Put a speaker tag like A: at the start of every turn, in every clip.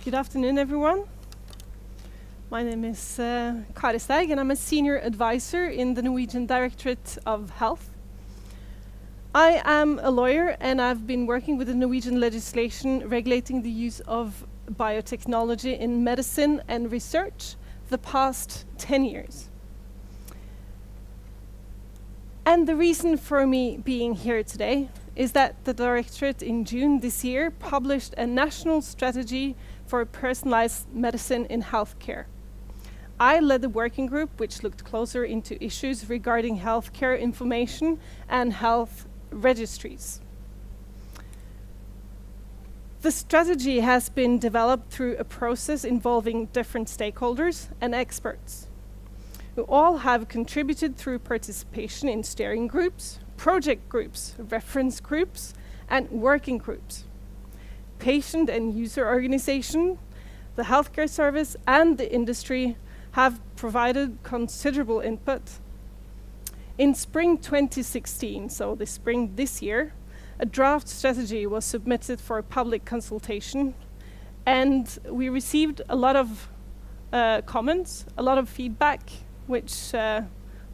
A: Good afternoon, everyone. My name is Kári Steig, and I'm a senior advisor in the Norwegian Directorate of Health. I am a lawyer, and I've been working with the Norwegian legislation regulating the use of biotechnology in medicine and research the past 10 years. And the reason for me being here today is that the Directorate in June this year published a national strategy for personalized medicine in healthcare. I led the working group which looked closer into issues regarding healthcare information and health registries. The strategy has been developed through a process involving different stakeholders and experts, who all have contributed through participation in steering groups, project groups, reference groups, and working groups. Patient and user organization, the healthcare service, and the industry have provided considerable input. In spring 2016, so the spring this year, a draft strategy was submitted for public consultation, and we received a lot of comments, a lot of feedback, which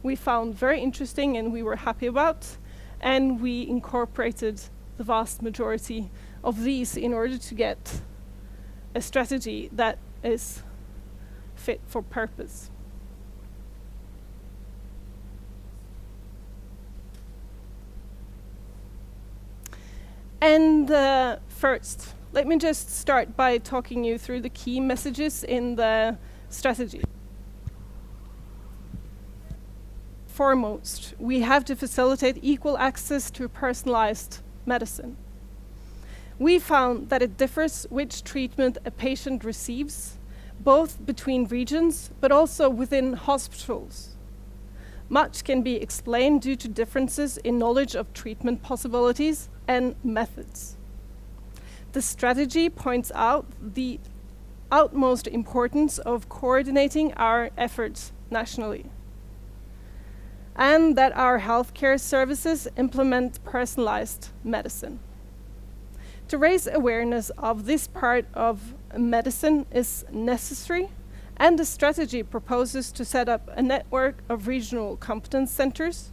A: we found very interesting and we were happy about, and we incorporated the vast majority of these in order to get a strategy that is fit for purpose. And first, let me just start by talking you through the key messages in the strategy. Foremost, we have to facilitate equal access to personalized medicine. We found that it differs which treatment a patient receives, both between regions, but also within hospitals. Much can be explained due to differences in knowledge of treatment possibilities and methods. The strategy points out the utmost importance of coordinating our efforts nationally, and that our healthcare services implement personalized medicine. To raise awareness of this part of medicine is necessary, and the strategy proposes to set up a network of regional competence centers.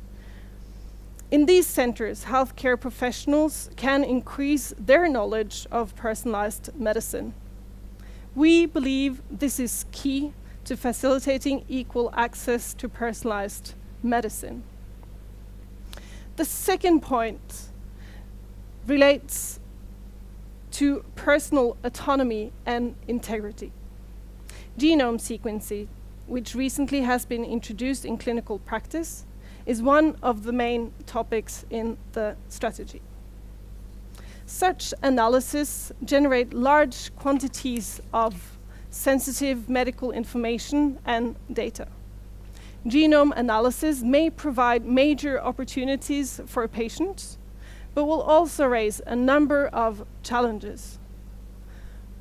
A: In these centers, healthcare professionals can increase their knowledge of personalized medicine. We believe this is key to facilitating equal access to personalized medicine. The second point relates to personal autonomy and integrity. Genome sequencing, which recently has been introduced in clinical practice, is one of the main topics in the strategy. Such analysis generate large quantities of sensitive medical information and data. Genome analysis may provide major opportunities for patients, but will also raise a number of challenges.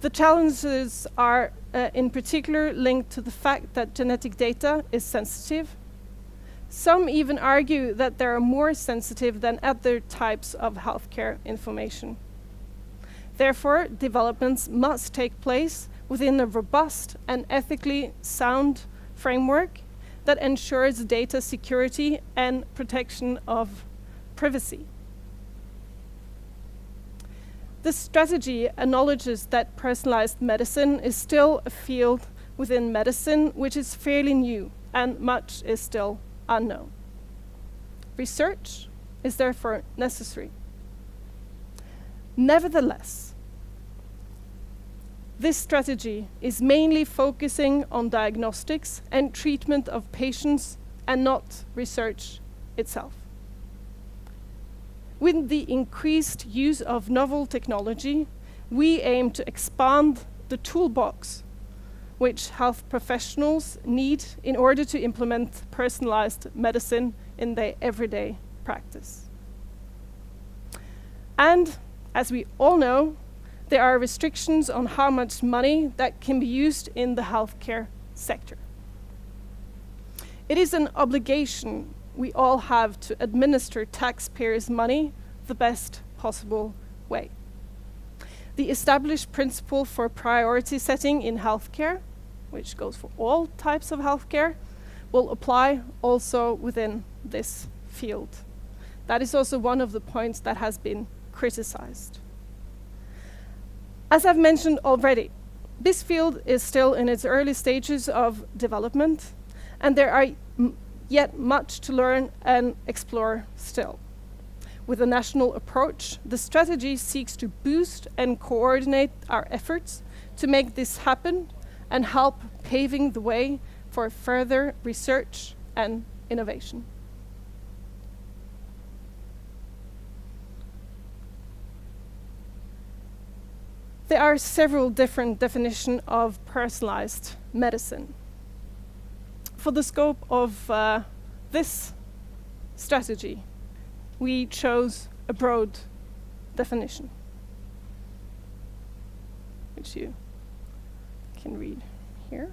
A: The challenges are in particular linked to the fact that genetic data is sensitive. Some even argue that they are more sensitive than other types of healthcare information. Therefore, developments must take place within a robust and ethically sound framework that ensures data security and protection of privacy. The strategy acknowledges that personalized medicine is still a field within medicine which is fairly new, and much is still unknown. Research is therefore necessary. Nevertheless, this strategy is mainly focusing on diagnostics and treatment of patients and not research itself. With the increased use of novel technology, we aim to expand the toolbox which health professionals need in order to implement personalized medicine in their everyday practice. And as we all know, there are restrictions on how much money that can be used in the healthcare sector. It is an obligation we all have to administer taxpayers' money the best possible way. the established principle for priority setting in healthcare, which goes for all types of healthcare, will apply also within this field. That is also one of the points that has been criticized. As I've mentioned already, this field is still in its early stages of development, and there are yet much to learn and explore still. With a national approach, the strategy seeks to boost and coordinate our efforts to make this happen and help paving the way for further research and innovation. There are several different definitions of personalized medicine. For the scope of this strategy, we chose a broad definition, which you can read here.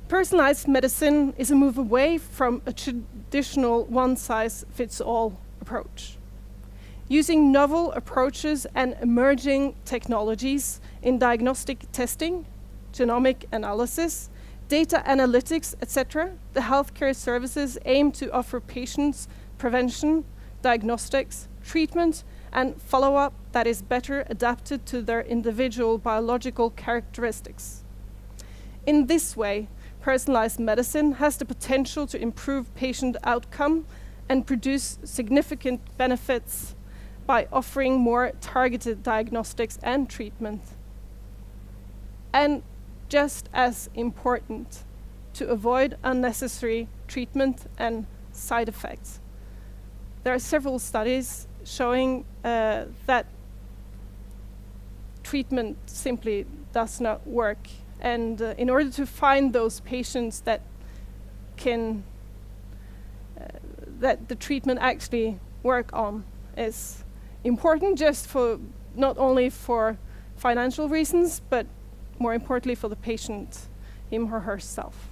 A: Personalized medicine is a move away from a traditional one-size-fits-all approach. Using novel approaches and emerging technologies in diagnostic testing, genomic analysis, data analytics, etc., the healthcare services aim to offer patients prevention, diagnostics, treatment, and follow-up that is better adapted to their individual biological characteristics. In this way, personalized medicine has the potential to improve patient outcome and produce significant benefits by offering more targeted diagnostics and treatment. And just as important, to avoid unnecessary treatment and side effects. There are several studies showing that treatment simply does not work. And in order to find those patients that can, that the treatment actually work on is important just for, not only for financial reasons, but more importantly for the patient, him or herself.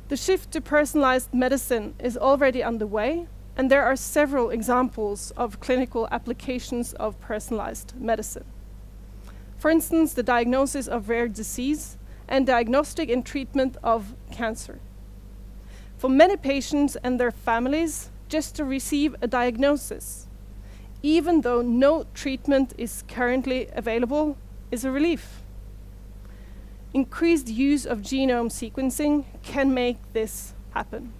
A: The shift to personalized medicine is already underway, and there are several examples of clinical applications of personalized medicine. For instance, the diagnosis of rare disease and diagnostic and treatment of cancer. For many patients and their families, just to receive a diagnosis, even though no treatment is currently available, is a relief. Increased use of genome sequencing can make this happen.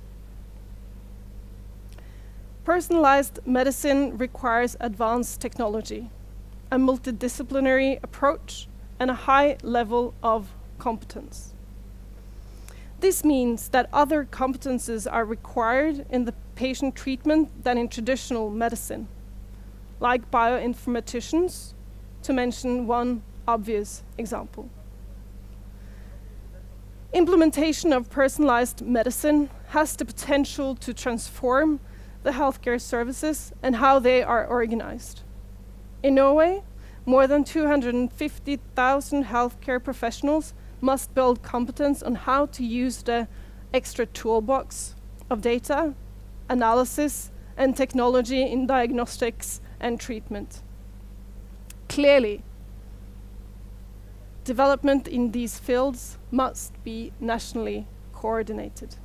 A: Personalized medicine requires advanced technology, a multidisciplinary approach, and a high level of competence. This means that other competences are required in the patient treatment than in traditional medicine, like bioinformaticians, to mention one obvious example. Implementation of personalized medicine has the potential to transform the healthcare services and how they are organized. In Norway, more than 250,000 healthcare professionals must build competence on how to use the extra toolbox of data, analysis, and technology in diagnostics and treatment. Clearly, development in these fields must be nationally coordinated.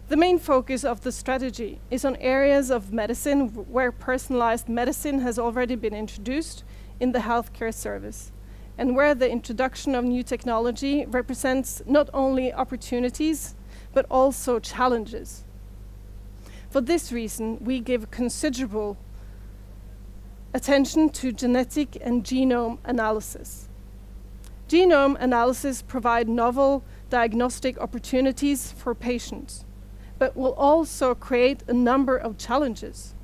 A: The main focus of the strategy is on areas of medicine where personalized medicine has already been introduced in the healthcare service, and where the introduction of new technology represents not only opportunities, but also challenges. For this reason, we give considerable attention to genetic and genome analysis. Genome analysis provide novel diagnostic opportunities for patients, but will also create a number of challenges.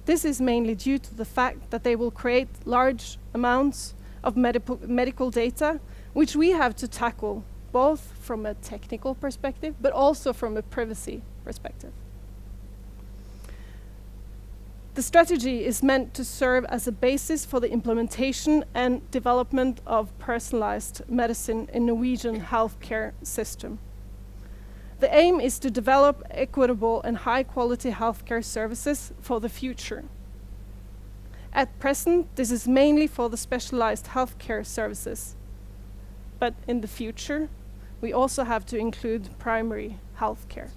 A: This is mainly due to the fact that they will create large amounts of medical data, which we have to tackle both from a technical perspective, but also from a privacy perspective. The strategy is meant to serve as a basis for the implementation and development of personalized medicine in Norwegian healthcare system. The aim is to develop equitable and high-quality healthcare services for the future. At present, this is mainly for the specialized healthcare services, but in the future, we also have to include primary healthcare.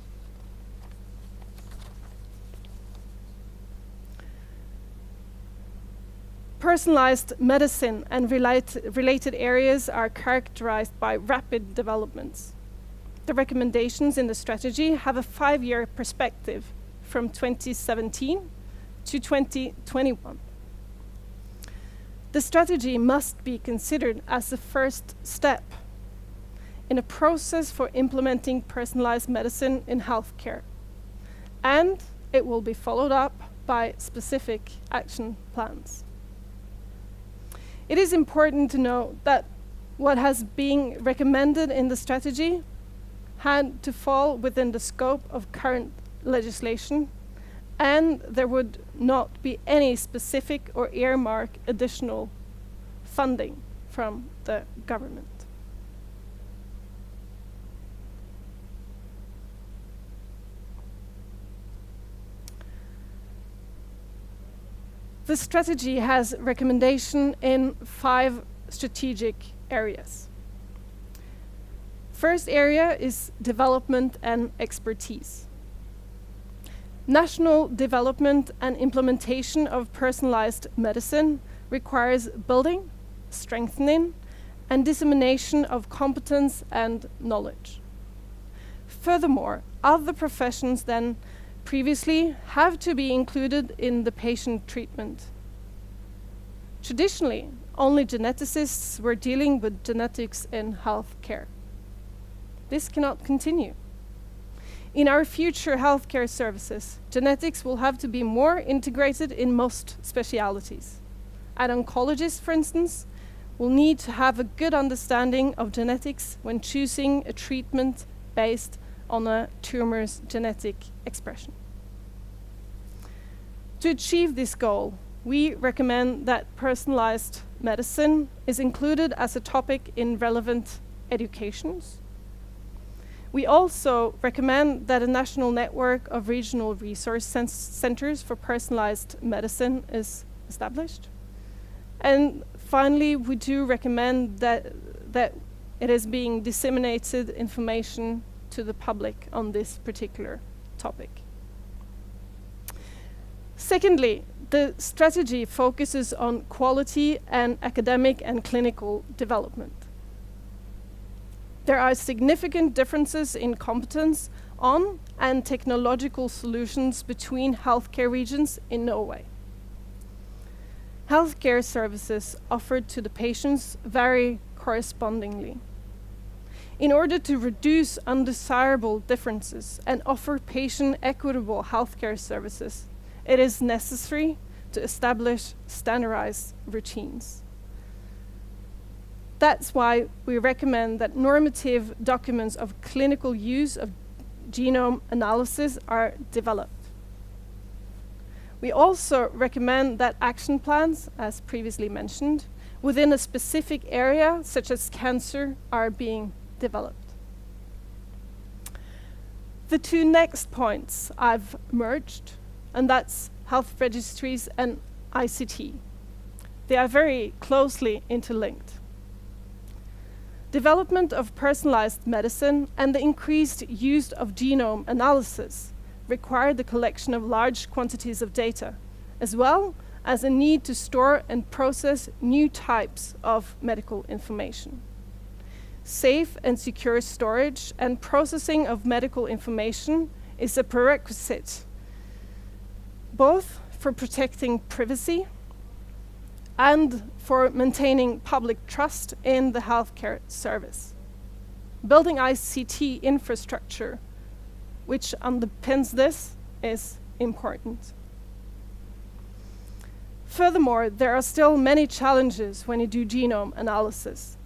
A: Personalized medicine and related areas are characterized by rapid developments. The recommendations in the strategy have a 5-year perspective from 2017 to 2021. The strategy must be considered as the first step in a process for implementing personalized medicine in healthcare, and it will be followed up by specific action plans. It is important to note that what has been recommended in the strategy had to fall within the scope of current legislation, and there would not be any specific or earmark additional funding from the government. The strategy has recommendation in 5 strategic areas. First area is development and expertise. National development and implementation of personalized medicine requires building, strengthening, and dissemination of competence and knowledge. Furthermore, other professions than previously have to be included in the patient treatment. Traditionally, only geneticists were dealing with genetics in healthcare. This cannot continue. In our future healthcare services, genetics will have to be more integrated in most specialities. An oncologist, for instance, will need to have a good understanding of genetics when choosing a treatment based on a tumor's genetic expression. To achieve this goal, we recommend that personalized medicine is included as a topic in relevant educations. We also recommend that a national network of regional resource centers for personalized medicine is established. And finally, we do recommend that it is being disseminated information to the public on this particular topic. Secondly, the strategy focuses on quality and academic and clinical development. There are significant differences in competence on and technological solutions between healthcare regions in Norway. Healthcare services offered to the patients vary correspondingly. In order to reduce undesirable differences and offer patient equitable healthcare services, it is necessary to establish standardized routines. That's why we recommend that normative documents of clinical use of genome analysis are developed. We also recommend that action plans, as previously mentioned, within a specific area, such as cancer, are being developed. The 2 next points I've merged, and that's health registries and ICT. They are very closely interlinked. Development of personalized medicine and the increased use of genome analysis require the collection of large quantities of data, as well as a need to store and process new types of medical information. Safe and secure storage and processing of medical information is a prerequisite, both for protecting privacy and for maintaining public trust in the healthcare service. Building ICT infrastructure, which underpins this, is important. Furthermore, there are still many challenges when you do genome analysis,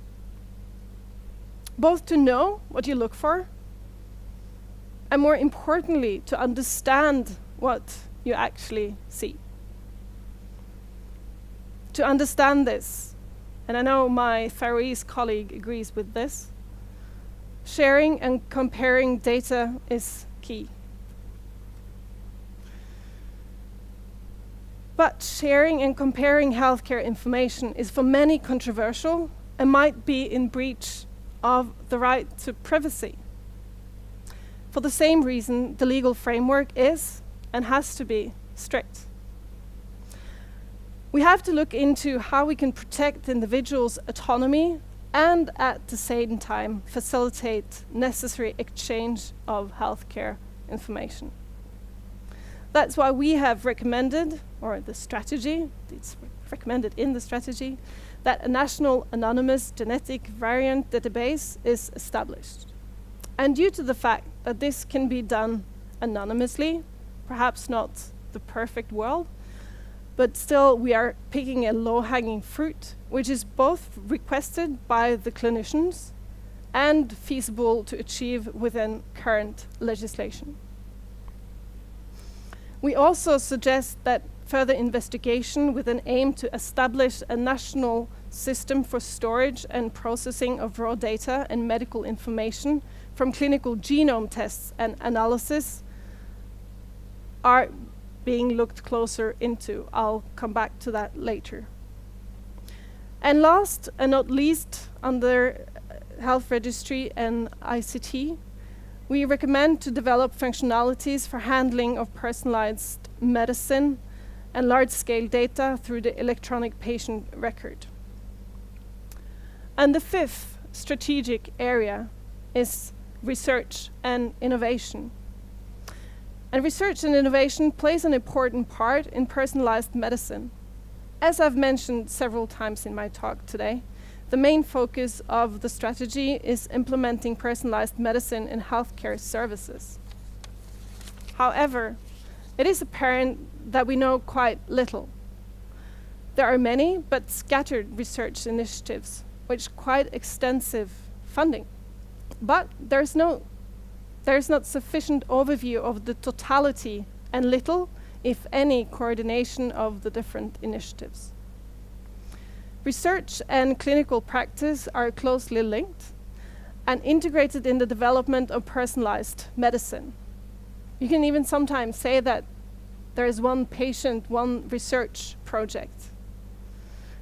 A: both to know what you look for, and more importantly, to understand what you actually see. To understand this, and I know my Faroese colleague agrees with this, sharing and comparing data is key. But sharing and comparing healthcare information is for many controversial and might be in breach of the right to privacy. For the same reason, the legal framework is and has to be strict. We have to look into how we can protect individuals' autonomy and at the same time facilitate necessary exchange of healthcare information. That's why we have recommended, or the strategy, it's recommended in the strategy, that a national anonymous genetic variant database is established. And due to the fact that this can be done anonymously, perhaps not the perfect world, but still we are picking a low-hanging fruit, which is both requested by the clinicians and feasible to achieve within current legislation. We also suggest that further investigation with an aim to establish a national system for storage and processing of raw data and medical information from clinical genome tests and analysis are being looked closer into. I'll come back to that later. And last and not least, under Health Registry and ICT, we recommend to develop functionalities for handling of personalized medicine and large-scale data through the electronic patient record. And the fifth strategic area is research and innovation. And research and innovation plays an important part in personalized medicine. As I've mentioned several times in my talk today, the main focus of the strategy is implementing personalized medicine in healthcare services. However, it is apparent that we know quite little. There are many but scattered research initiatives with quite extensive funding. But there's not sufficient overview of the totality and little, if any, coordination of the different initiatives. Research and clinical practice are closely linked and integrated in the development of personalized medicine. You can even sometimes say that there is one patient, one research project.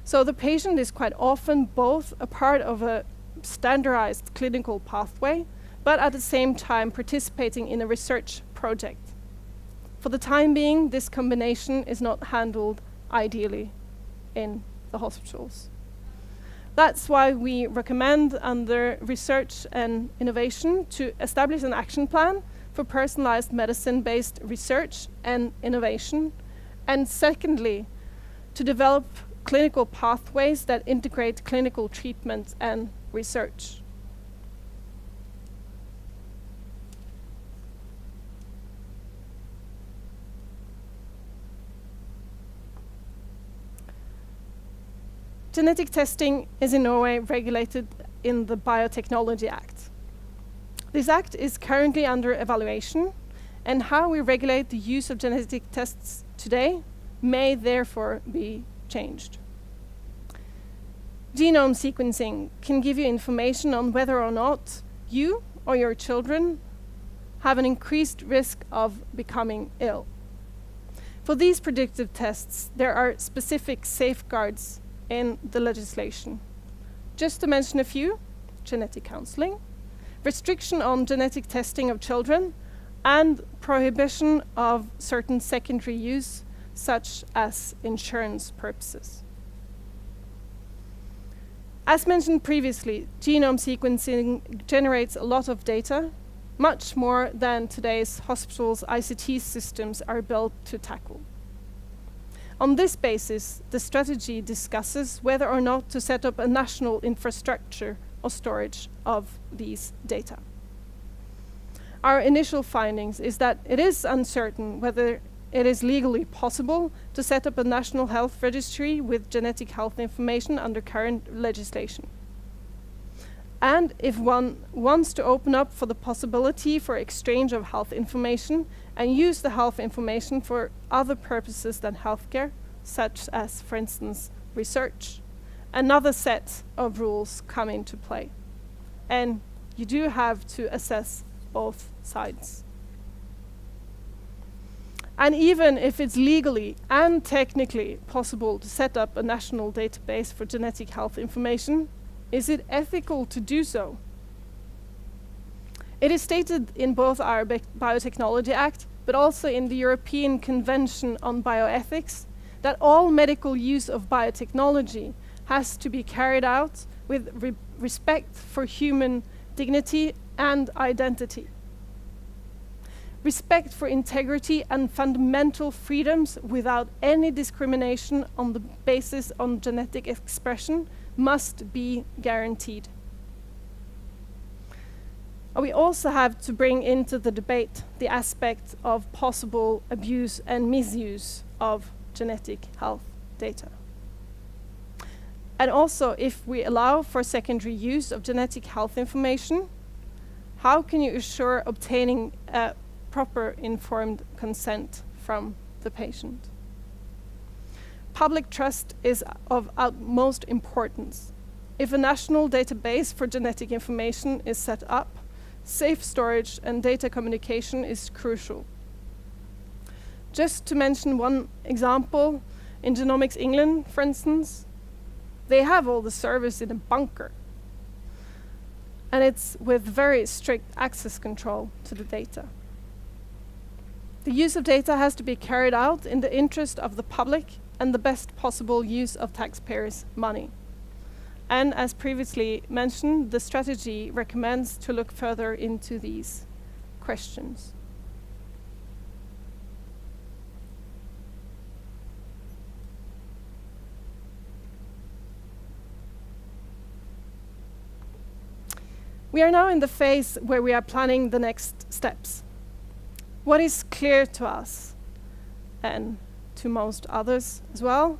A: So the patient is quite often both a part of a standardized clinical pathway, but at the same time participating in a research project. For the time being, this combination is not handled ideally in the hospitals. That's why we recommend under research and innovation to establish an action plan for personalized medicine-based research and innovation. And secondly, to develop clinical pathways that integrate clinical treatment and research. Genetic testing is in Norway regulated in the Biotechnology Act. This act is currently under evaluation, and how we regulate the use of genetic tests today may therefore be changed. Genome sequencing can give you information on whether or not you or your children have an increased risk of becoming ill. For these predictive tests, there are specific safeguards in the legislation. Just to mention a few: genetic counseling, restriction on genetic testing of children, and prohibition of certain secondary use, such as insurance purposes. As mentioned previously, genome sequencing generates a lot of data, much more than today's hospitals' ICT systems are built to tackle. On this basis, the strategy discusses whether or not to set up a national infrastructure of storage of these data. Our initial findings is that it is uncertain whether it is legally possible to set up a national health registry with genetic health information under current legislation. And if one wants to open up for the possibility for exchange of health information and use the health information for other purposes than healthcare, such as, for instance, research, another set of rules come into play. And you do have to assess both sides. And even if it's legally and technically possible to set up a national database for genetic health information, is it ethical to do so? It is stated in both our Biotechnology Act, but also in the European Convention on Bioethics, that all medical use of biotechnology has to be carried out with respect for human dignity and identity. Respect for integrity and fundamental freedoms without any discrimination on the basis of genetic expression must be guaranteed. We also have to bring into the debate the aspect of possible abuse and misuse of genetic health data. And also, if we allow for secondary use of genetic health information, how can you assure obtaining a proper informed consent from the patient? Public trust is of utmost importance. If a national database for genetic information is set up, safe storage and data communication is crucial. Just to mention one example, in Genomics England, for instance, they have all the servers in a bunker. And it's with very strict access control to the data. The use of data has to be carried out in the interest of the public and the best possible use of taxpayers' money. And as previously mentioned, the strategy recommends to look further into these questions. We are now in the phase where we are planning the next steps. What is clear to us, and to most others as well,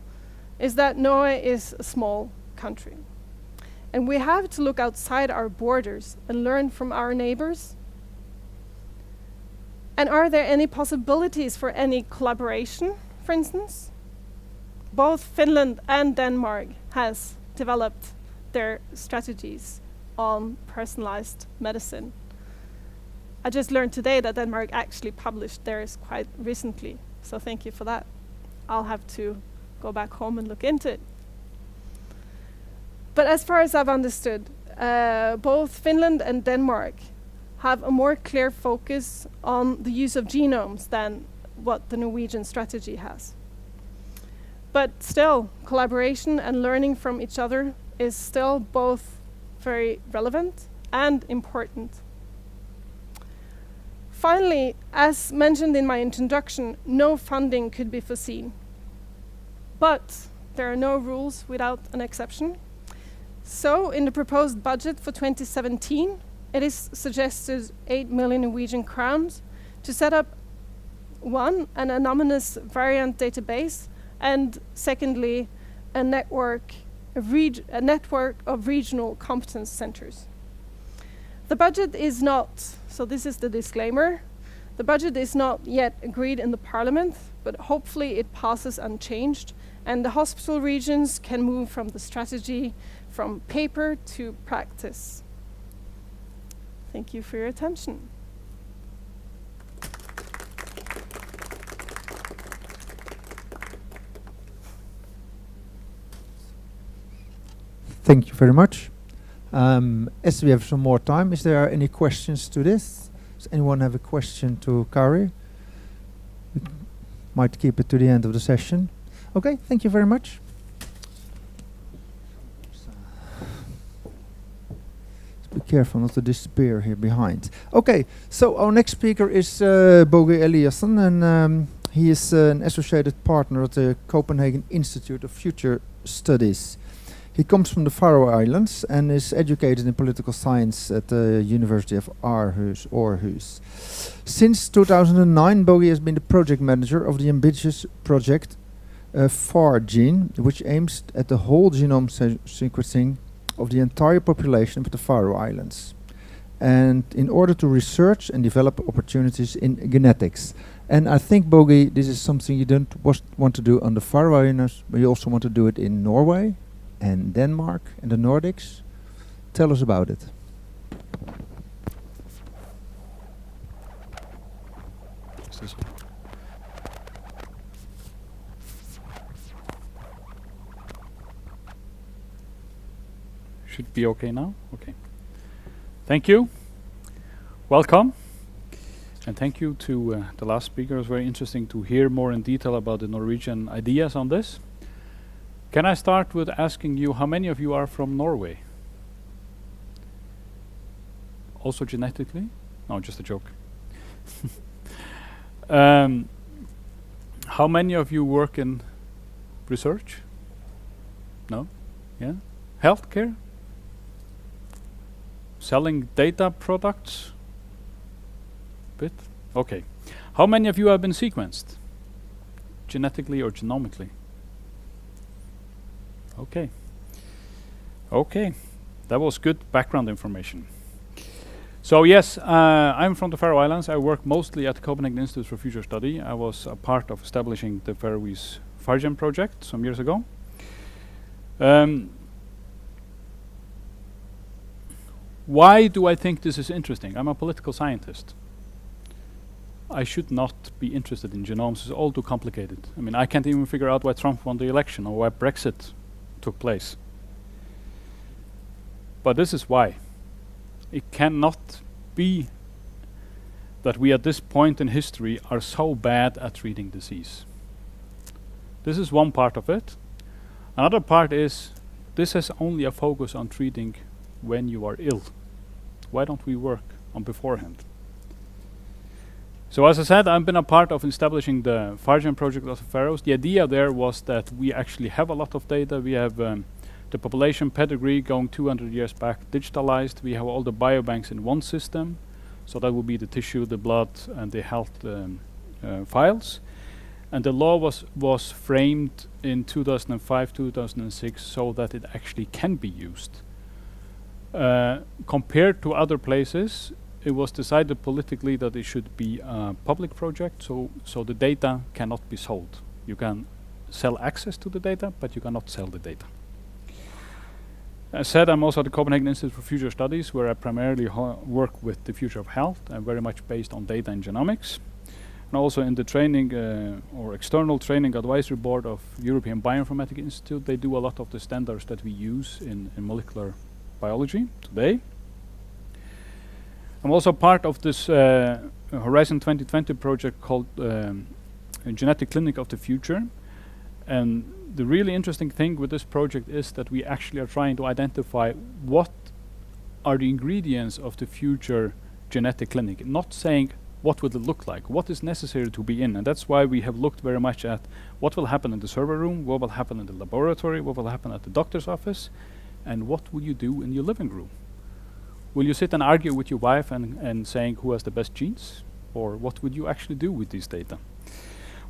A: is that Norway is a small country. And we have to look outside our borders and learn from our neighbors. And are there any possibilities for any collaboration, for instance? Both Finland and Denmark has developed their strategies on personalized medicine. I just learned today that Denmark actually published theirs quite recently, so thank you for that. I'll have to go back home and look into it. But as far as I've understood, both Finland and Denmark have a more clear focus on the use of genomes than what the Norwegian strategy has. But still, collaboration and learning from each other is still both very relevant and important. Finally, as mentioned in my introduction, no funding could be foreseen. But there are no rules without an exception. So in the proposed budget for 2017, it is suggested 8 million Norwegian crowns to set up one, an anonymous variant database, and secondly, a network of regional competence centers. The budget is not, so this is the disclaimer, the budget is not yet agreed in the Parliament, but hopefully it passes unchanged, and the hospital regions can move from the strategy from paper to practice. Thank you for your attention.
B: Thank you very much. As we have some more time, is there any questions to this? Does anyone have a question to Kari? We might keep it to the end of the session. Okay, thank you very much. Be careful not to disappear here behind. Okay, so our next speaker is Bogi Eliassen, and he is an associated partner at the Copenhagen Institute of Future Studies. He comes from the Faroe Islands and is educated in political science at the University of Aarhus. Since 2009, Bogi has been the project manager of the ambitious project FAR-Gene, which aims at the whole genome sequencing of the entire population of the Faroe Islands, and in order to research and develop opportunities in genetics. And I think, Bogi, this is something you don't want to do on the Faroe Islands, but you also want to do it in Norway and Denmark and the Nordics. Tell us about it.
C: Should be okay now? Okay. Thank you. Welcome. And thank you to the last speaker. It was very interesting to hear more in detail about the Norwegian ideas on this. Can I start with asking you, how many of you are from Norway? Also genetically? No, just a joke. How many of you work in research? No? Yeah? Healthcare? Selling data products? Bit? Okay. How many of you have been sequenced? Genetically or genomically? Okay. Okay. That was good background information. So yes, I'm from the Faroe Islands. I work mostly at the Copenhagen Institute for Future Study. I was a part of establishing the Faroese FARGEM project some years ago. Why do I think this is interesting? I'm a political scientist. I should not be interested in genomes. It's all too complicated. I mean, I can't even figure out why Trump won the election or why Brexit took place. But this is why. It cannot be that we at this point in history are so bad at treating disease. This is one part of it. Another part is this has only a focus on treating when you are ill. Why don't we work on beforehand? So as I said, I've been a part of establishing the FARGEM project of the Faroes. The idea there was that we actually have a lot of data. We have the population pedigree going 200 years back digitalized. We have all the biobanks in one system. So that would be the tissue, the blood, and the health files. And the law was framed in 2005, 2006, so that it actually can be used. Compared to other places, it was decided politically that it should be a public project, so the data cannot be sold. You can sell access to the data, but you cannot sell the data. As said, I'm also at the Copenhagen Institute for Future Studies, where I primarily work with the future of health and very much based on data and genomics. And also in the training or external training advisory board of European Bioinformatics Institute, they do a lot of the standards that we use in molecular biology today. I'm also part of this Horizon 2020 project called Genetic Clinic of the Future. And the really interesting thing with this project is that we actually are trying to identify what are the ingredients of the future genetic clinic, not saying what would it look like, what is necessary to be in. And that's why we have looked very much at what will happen in the server room, what will happen in the laboratory, what will happen at the doctor's office, and what will you do in your living room. Will you sit and argue with your wife and saying who has the best genes? Or what would you actually do with these data?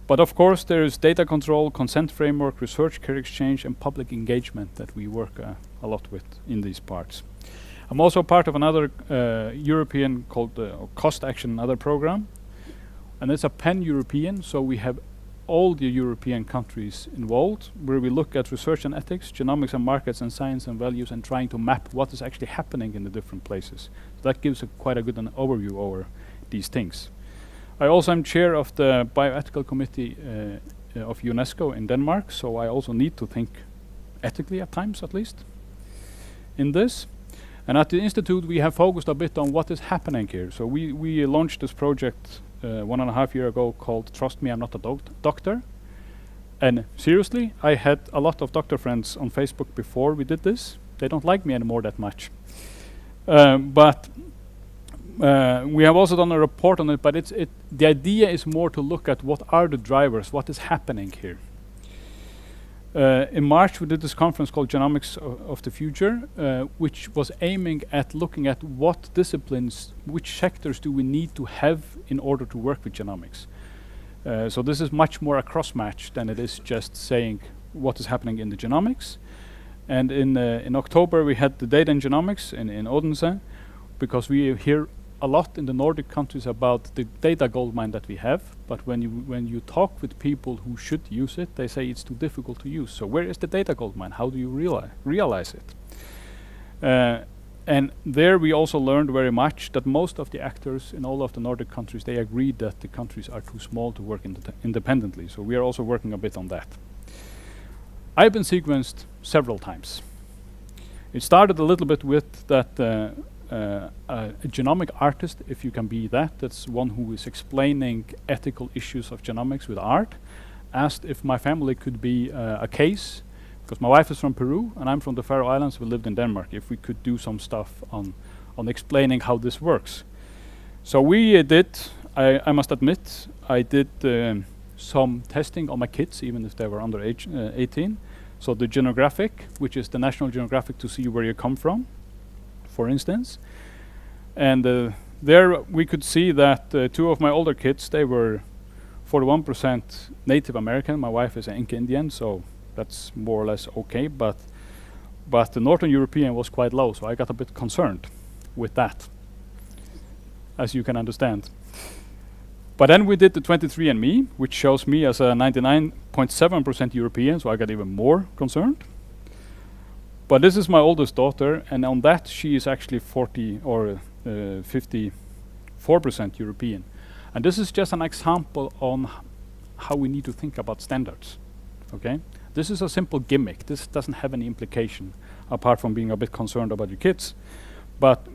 C: But of course there is data control, consent framework, research care exchange, and public engagement that we work a lot with in these parts. I'm also part of another European called Cost Action and Other program. And it's a pan-European, so we have all the European countries involved, where we look at research and ethics, genomics and markets, and science and values, and trying to map what is actually happening in the different places. So that gives quite a good overview over these things. I also am chair of the bioethical committee of UNESCO in Denmark, so I also need to think ethically at times, at least, in this. And at the Institute, we have focused a bit on what is happening here. So we launched this project 1.5 years ago called Trust Me, I'm Not a Doctor. And seriously, I had a lot of doctor friends on Facebook before we did this. They don't like me anymore that much. But we have also done a report on it, but the idea is more to look at what are the drivers, what is happening here. In March, we did this conference called Genomics of the Future, which was aiming at looking at what disciplines, which sectors do we need to have in order to work with genomics. So this is much more a cross-match than it is just saying what is happening in the genomics. And in October, we had the data in genomics in Odense, because we hear a lot in the Nordic countries about the data goldmine that we have, but when you talk with people who should use it, they say it's too difficult to use. So where is the data goldmine? How do you realize it? And there we also learned very much that most of the actors in all of the Nordic countries, they agreed that the countries are too small to work independently. So we are also working a bit on that. I've been sequenced several times. It started a little bit with that a genomic artist, if you can be that, that's one who is explaining ethical issues of genomics with art, asked if my family could be a case, because my wife is from Peru and I'm from the Faroe Islands, we lived in Denmark, if we could do some stuff on explaining how this works. So we did, I must admit, I did some testing on my kids, even if they were under age 18. So the Genographic, which is the National Geographic to see where you come from, for instance. And there we could see that two of my older kids, they were 41% Native American. My wife is an Inca Indian, so that's more or less okay. But the Northern European was quite low, so I got a bit concerned with that, as you can understand. But then we did the 23andMe, which shows me as a 99.7% European, so I got even more concerned. But this is my oldest daughter, and on that she is actually 40 or 54% European. And this is just an example on how we need to think about standards. Okay, this is a simple gimmick. This doesn't have any implication apart from being a bit concerned about your kids. But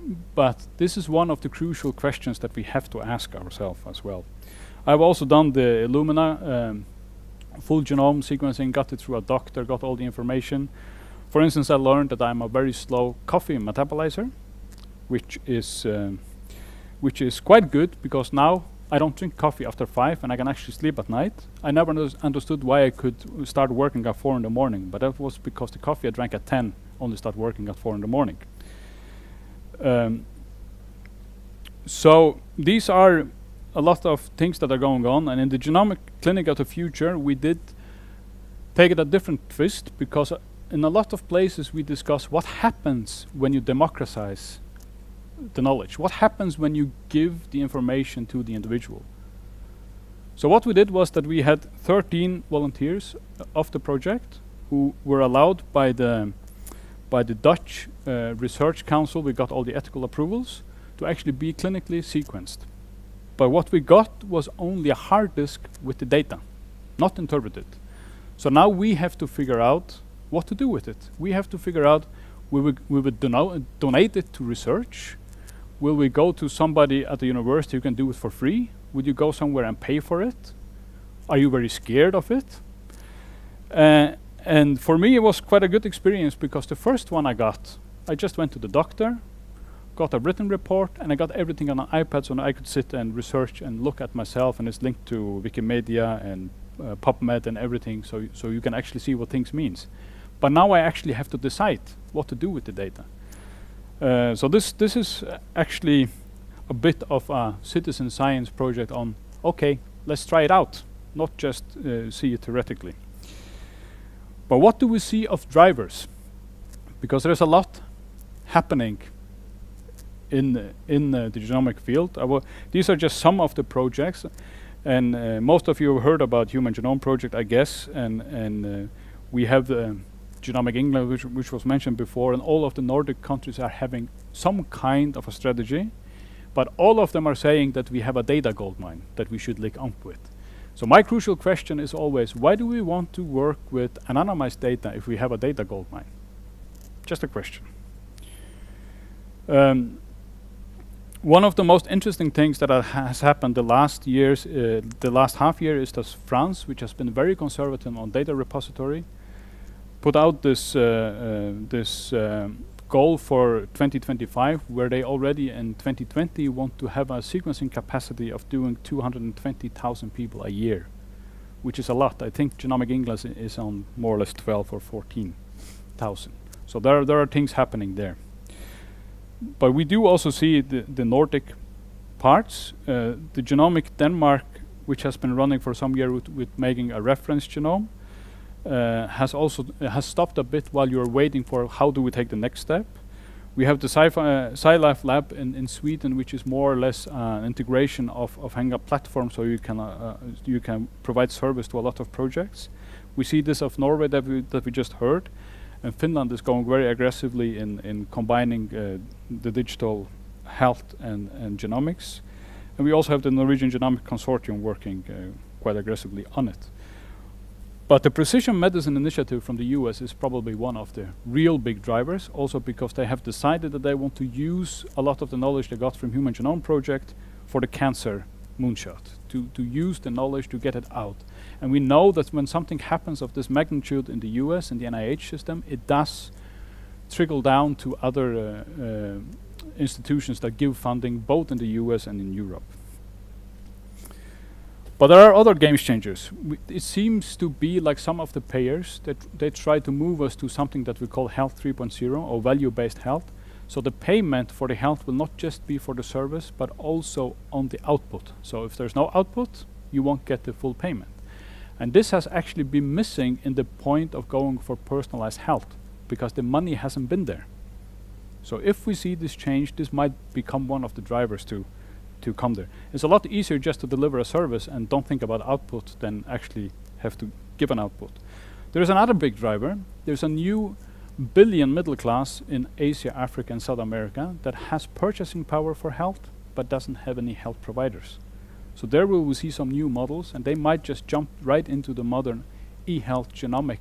C: this is one of the crucial questions that we have to ask ourselves as well. I've also done the Illumina full genome sequencing, got it through a doctor, got all the information. For instance, I learned that I'm a very slow coffee metabolizer, which is quite good because now I don't drink coffee after 5 and I can actually sleep at night. I never understood why I could start working at 4 in the morning, but that was because the coffee I drank at 10 only started working at 4 in the morning. So these are a lot of things that are going on, and in the Genomic Clinic of the Future we did take it a different twist, because in a lot of places we discuss what happens when you democratize the knowledge. What happens when you give the information to the individual? So what we did was that we had 13 volunteers of the project who were allowed by the Dutch Research Council. We got all the ethical approvals to actually be clinically sequenced. But what we got was only a hard disk with the data, not interpreted. So now we have to figure out what to do with it. We have to figure out, we would donate it to research? Will we go to somebody at the university who can do it for free? Would you go somewhere and pay for it? Are you very scared of it? And for me it was quite a good experience, because the first one I just went to the doctor, got a written report, and I got everything on an iPad, so I could sit and research and look at myself, and it's linked to Wikimedia and PubMed and everything, so you can actually see what things means. But now I actually have to decide what to do with the data. So this is actually a bit of a citizen science project on, okay, let's try it out, not just see it theoretically. But what do we see of drivers? Because there's a lot happening in the genomic field. These are just some of the projects, and most of you have heard about Human Genome Project, I guess, and we have the Genomic England, which was mentioned before, and all of the Nordic countries are having some kind of a strategy, but all of them are saying that we have a data goldmine that we should link up with. So my crucial question is always, why do we want to work with anonymized data if we have a data goldmine? Just a question. One of the most interesting things that has happened the last half year is that France, which has been very conservative on data repository, put out this goal for 2025, where they already in 2020 want to have a sequencing capacity of doing 220,000 people a year, which is a lot. I think Genomic England is on more or less 12 or 14,000. So there are things happening there. But we do also see the Nordic parts. The Genomic Denmark, which has been running for some years with making a reference genome, has stopped a bit while you're waiting for how do we take the next step. We have the SciLife lab in Sweden, which is more or less an integration of Hang-Up platform, so you can provide service to a lot of projects. We see this of Norway that we just heard, and Finland is going very aggressively in combining the digital health and genomics. And we also have the Norwegian Genomic Consortium working quite aggressively on it. But the precision medicine initiative from the US is probably one of the real big drivers, also because they have decided that they want to use a lot of the knowledge they got from Human Genome Project for the cancer moonshot, to use the knowledge to get it out. And we know that when something happens of this magnitude in the US, in the NIH system, it does trickle down to other institutions that give funding both in the US and in Europe. But there are other game changers. It seems to be like some of the payers that they try to move us to something that we call Health 3.0 or value-based health. So the payment for the health will not just be for the service, but also on the output. So if there's no output, you won't get the full payment. And this has actually been missing in the point of going for personalized health, because the money hasn't been there. So if we see this change, this might become one of the drivers to come there. It's a lot easier just to deliver a service and don't think about output than actually have to give an output. There's another big driver. There's a new billion middle class in Asia, Africa, and South America that has purchasing power for health, but doesn't have any health providers. So there we will see some new models, and they might just jump right into the modern e-health genomic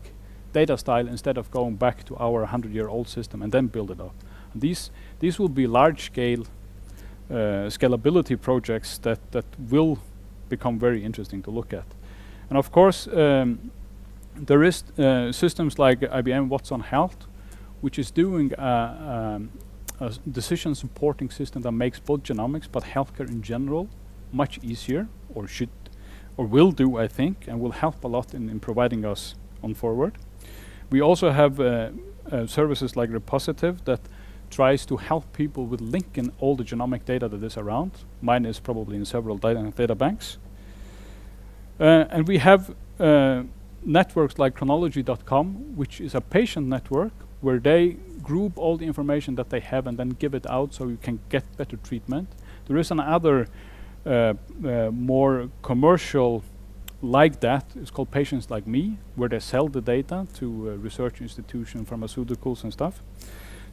C: data style instead of going back to our 100-year-old system and then build it up. And these will be large-scale scalability projects that will become very interesting to look at. And of course, there is systems like IBM Watson Health, which is doing a decision supporting system that makes both genomics but healthcare in general much easier, or should, or will do, I think, and will help a lot in providing us on forward. We also have services like Repositive that tries to help people with linking all the genomic data that is around. Mine is probably in several data banks. And we have networks like chronology.com, which is a patient network where they group all the information that they have and then give it out so you can get better treatment. There is another more commercial like that. It's called Patients Like Me, where they sell the data to research institutions, pharmaceuticals and stuff.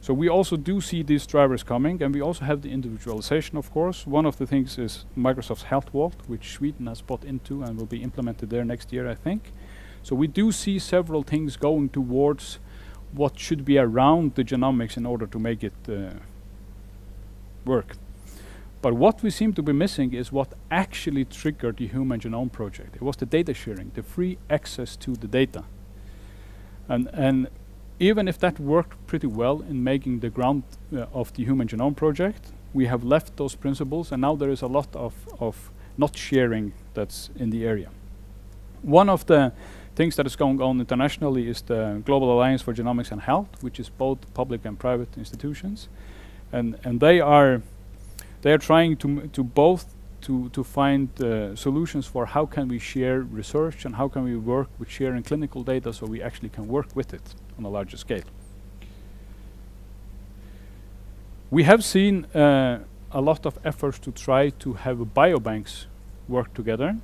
C: So we also do see these drivers coming, and we also have the individualization, of course. One of the things is Microsoft's Health Vault, which Sweden has bought into and will be implemented there next year, I think. So we do see several things going towards what should be around the genomics in order to make it work. But what we seem to be missing is what actually triggered the Human Genome Project. It was the data sharing, the free access to the data. And even if that worked pretty well in making the ground of the Human Genome Project, we have left those principles, and now there is a lot of not sharing that's in the area. One of the things that is going on internationally is the Global Alliance for Genomics and Health, which is both public and private institutions, and they are trying to both find solutions for how can we share research and how can we work with sharing clinical data so we actually can work with it on a larger scale. We have seen a lot of efforts to try to have biobanks work together,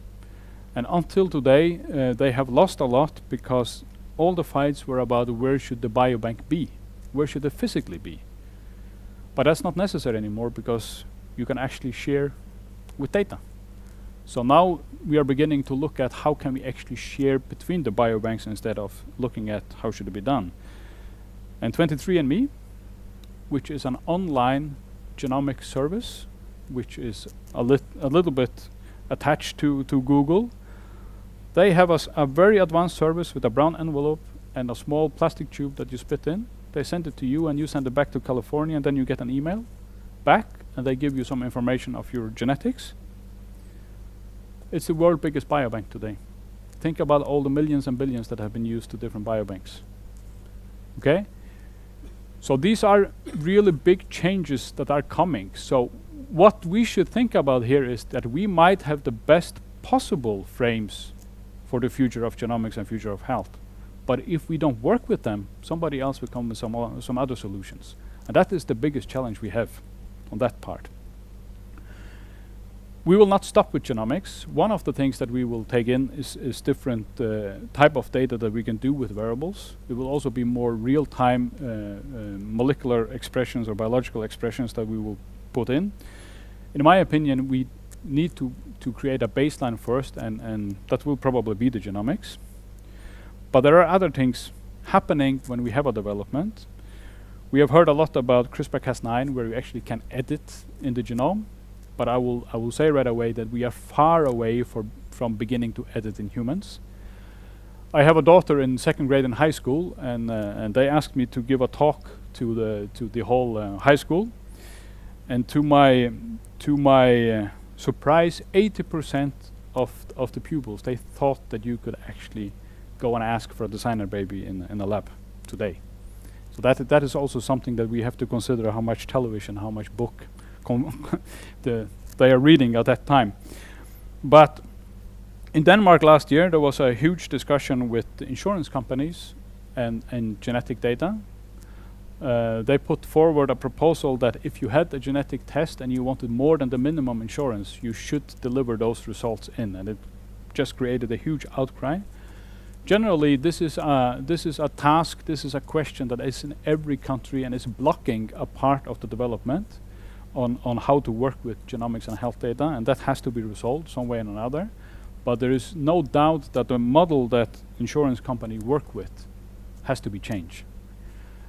C: and until today they have lost a lot because all the fights were about where should the biobank be, where should it physically be. But that's not necessary anymore because you can actually share with data. So now we are beginning to look at how can we actually share between the biobanks instead of looking at how should it be done. And 23andMe, which is an online genomic service, which is a little bit attached to Google, they have a very advanced service with a brown envelope and a small plastic tube that you spit in. They send it to you and you send it back to California, and then you get an email back and they give you some information of your genetics. It's the world's biggest biobank today. Think about all the millions and billions that have been used to different biobanks. Okay? So these are really big changes that are coming. So what we should think about here is that we might have the best possible frames for the future of genomics and future of health. But if we don't work with them, somebody else will come with some other solutions. And that is the biggest challenge we have on that part. We will not stop with genomics. One of the things that we will take in is different type of data that we can do with variables. It will also be more real-time molecular expressions or biological expressions that we will put in. In my opinion, we need to create a baseline first, and that will probably be the genomics. But there are other things happening when we have a development. We have heard a lot about CRISPR-Cas9, where you actually can edit in the genome. But I will say right away that we are far away from beginning to edit in humans. I have a daughter in 2nd grade in high school, and they asked me to give a talk to the whole high school. And to my surprise, 80% of the pupils, they thought that you could actually go and ask for a designer baby in a lab today. So that is also something that we have to consider, how much television, how much book they are reading at that time. But in Denmark last year, there was a huge discussion with the insurance companies and genetic data. They put forward a proposal that if you had a genetic test and you wanted more than the minimum insurance, you should deliver those results in, and it just created a huge outcry. Generally, this is a task, this is a question that is in every country and is blocking a part of the development on how to work with genomics and health data, and that has to be resolved some way or another. But there is no doubt that the model that insurance company work with has to be changed.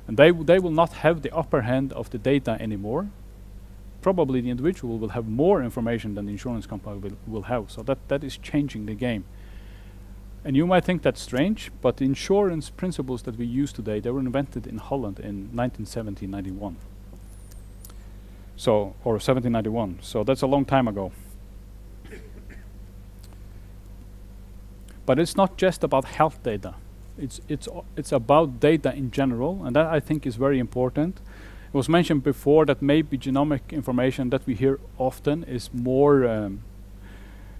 C: And they will not have the upper hand of the data anymore. Probably the individual will have more information than the insurance company will have. So that is changing the game. And you might think that's strange, but the insurance principles that we use today, they were invented in Holland in 1991. So, or 1791. So that's a long time ago. But it's not just about health data. It's about data in general, and that I think is very important. It was mentioned before that maybe genomic information that we hear often is more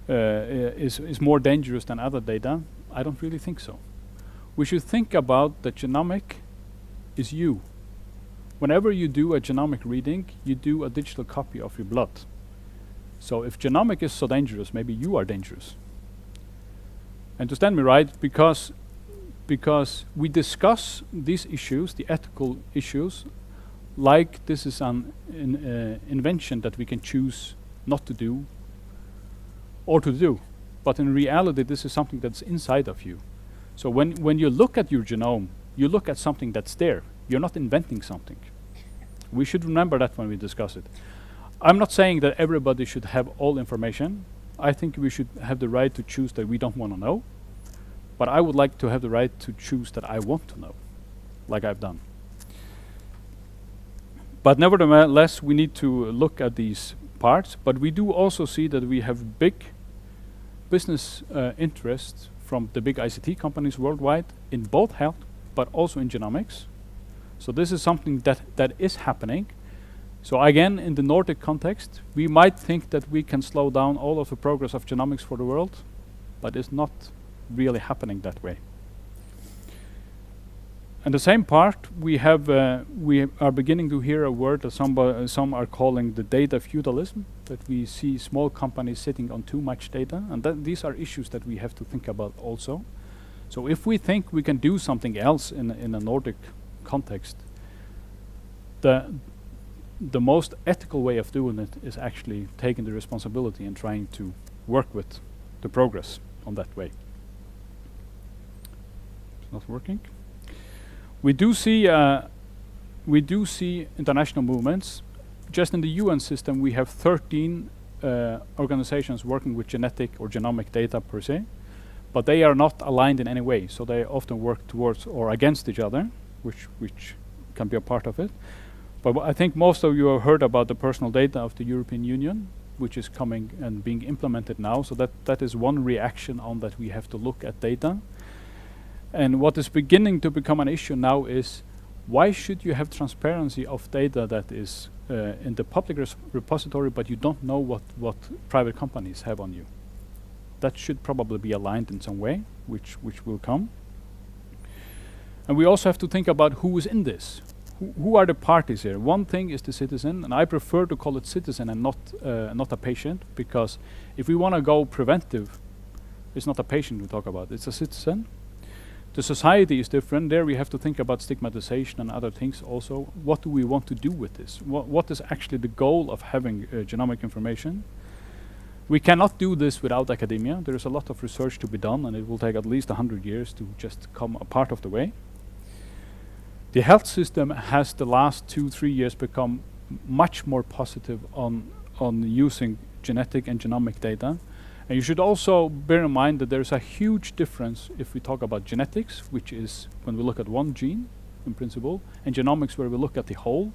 C: is more dangerous than other data. I don't really think so. We should think about that genomic is you. Whenever you do a genomic reading, you do a digital copy of your blood. So if genomic is so dangerous, maybe you are dangerous. Understand me right, because we discuss these issues, the ethical issues, like this is an invention that we can choose not to do or to do. But in reality, this is something that's inside of you. So when you look at your genome, you look at something that's there. You're not inventing something. We should remember that when we discuss it. I'm not saying that everybody should have all information. I think we should have the right to choose that we don't want to know. But I would like to have the right to choose that I want to know, like I've done. But nevertheless, we need to look at these parts. But we do also see that we have big business interests from the big ICT companies worldwide in both health, but also in genomics. So this is something that is happening. So again, in the Nordic context, we might think that we can slow down all of the progress of genomics for the world, but it's not really happening that way. And the same part, we are beginning to hear a word that some are calling the data feudalism, that we see small companies sitting on too much data, and these are issues that we have to think about also. So if we think we can do something else in a Nordic context, the most ethical way of doing it is actually taking the responsibility and trying to work with the progress on that way. It's not working. We do see international movements. Just in the UN system, we have 13 organizations working with genetic or genomic data per se, but they are not aligned in any way. So they often work towards or against each other, which can be a part of it. But I think most of you have heard about the personal data of the European Union, which is coming and being implemented now. So that is one reaction on that. We have to look at data. And what is beginning to become an issue now is, why should you have transparency of data that is in the public repository, but you don't know what private companies have on you? That should probably be aligned in some way, which will come. And we also have to think about who is in this. who are the parties here? One thing is the citizen, and I prefer to call it citizen and not a patient, because if we want to go preventive, it's not a patient we talk about, it's a citizen. The society is different. There we have to think about stigmatization and other things also. What do we want to do with this? What is actually the goal of having genomic information? We cannot do this without academia. There is a lot of research to be done, and it will take at least 100 years to just come a part of the way. The health system has the last 2-3 years become much more positive on using genetic and genomic data. And you should also bear in mind that there is a huge difference if we talk about genetics, which is when we look at one gene in principle, and genomics where we look at the whole.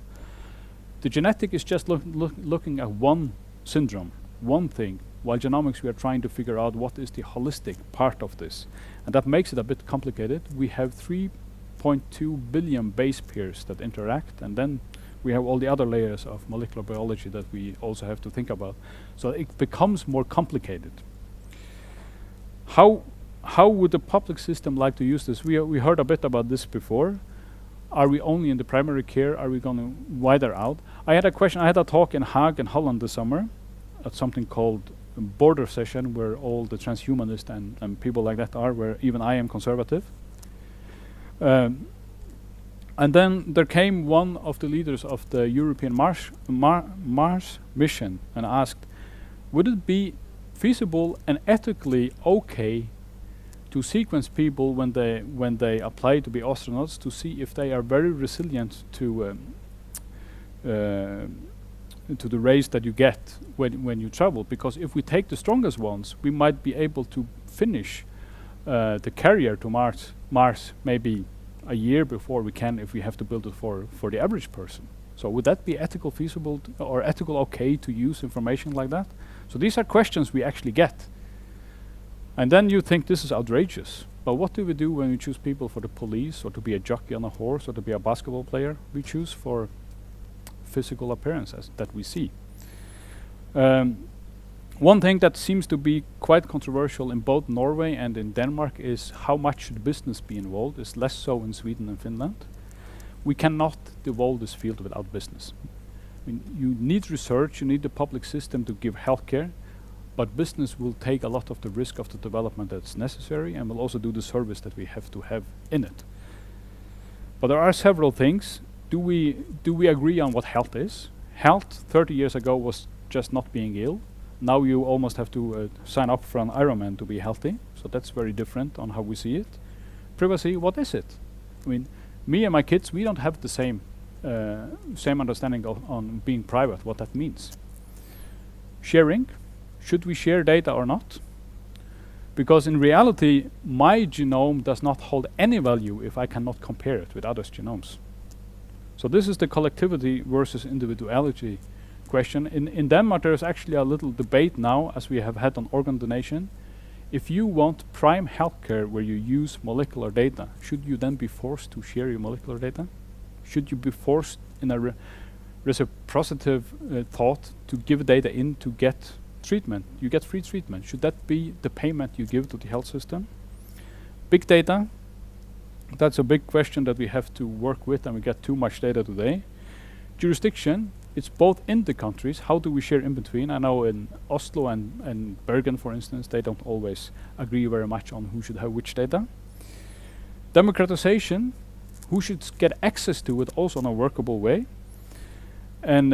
C: The genetic is just looking at one syndrome, one thing, while genomics we are trying to figure out what is the holistic part of this. And that makes it a bit complicated. We have 3.2 billion base pairs that interact, and then we have all the other layers of molecular biology that we also have to think about. So it becomes more complicated. How would the public system like to use this? We heard a bit about this before. Are we only in the primary care? Are we going to wider out? I had a talk in Hague in Holland this summer at something called a border session, where all the transhumanists and people like that are, where even I am conservative. And then there came one of the leaders of the European Mars mission and asked, would it be feasible and ethically okay to sequence people when they apply to be astronauts, to see if they are very resilient to the rays that you get when you travel? Because if we take the strongest ones, we might be able to finish the carrier to Mars maybe a year before we can, if we have to build it for the average person. So would that be ethical feasible or ethical okay to use information like that? So these are questions we actually get. And then you think this is outrageous. But what do we do when we choose people for the police, or to be a jockey on a horse, or to be a basketball player? We choose for physical appearances that we see. One thing that seems to be quite controversial in both Norway and in Denmark is how much should business be involved. It's less so in Sweden and Finland. We cannot devolve this field without business. I mean, you need research, you need the public system to give healthcare, but business will take a lot of the risk of the development that's necessary, and will also do the service that we have to have in it. But there are several things. Do we agree on what health is? Health 30 years ago was just not being ill. Now you almost have to sign up for an Ironman to be healthy. So that's very different on how we see it. Privacy, what is it? I mean, me and my kids, we don't have the same understanding on being private, what that means. Sharing, should we share data or not? Because in reality, my genome does not hold any value if I cannot compare it with others' genomes. So this is the collectivity versus individuality question. In Denmark, there is actually a little debate now, as we have had on organ donation. If you want prime healthcare where you use molecular data, should you then be forced to share your molecular data? Should you be forced in a reciprocative thought to give data in to get treatment? You get free treatment. Should that be the payment you give to the health system? Big data, that's a big question that we have to work with, and we get too much data today. Jurisdiction, it's both in the countries. How do we share in between? I know in Oslo and Bergen, for instance, they don't always agree very much on who should have which data. Democratization, who should get access to it also in a workable way. And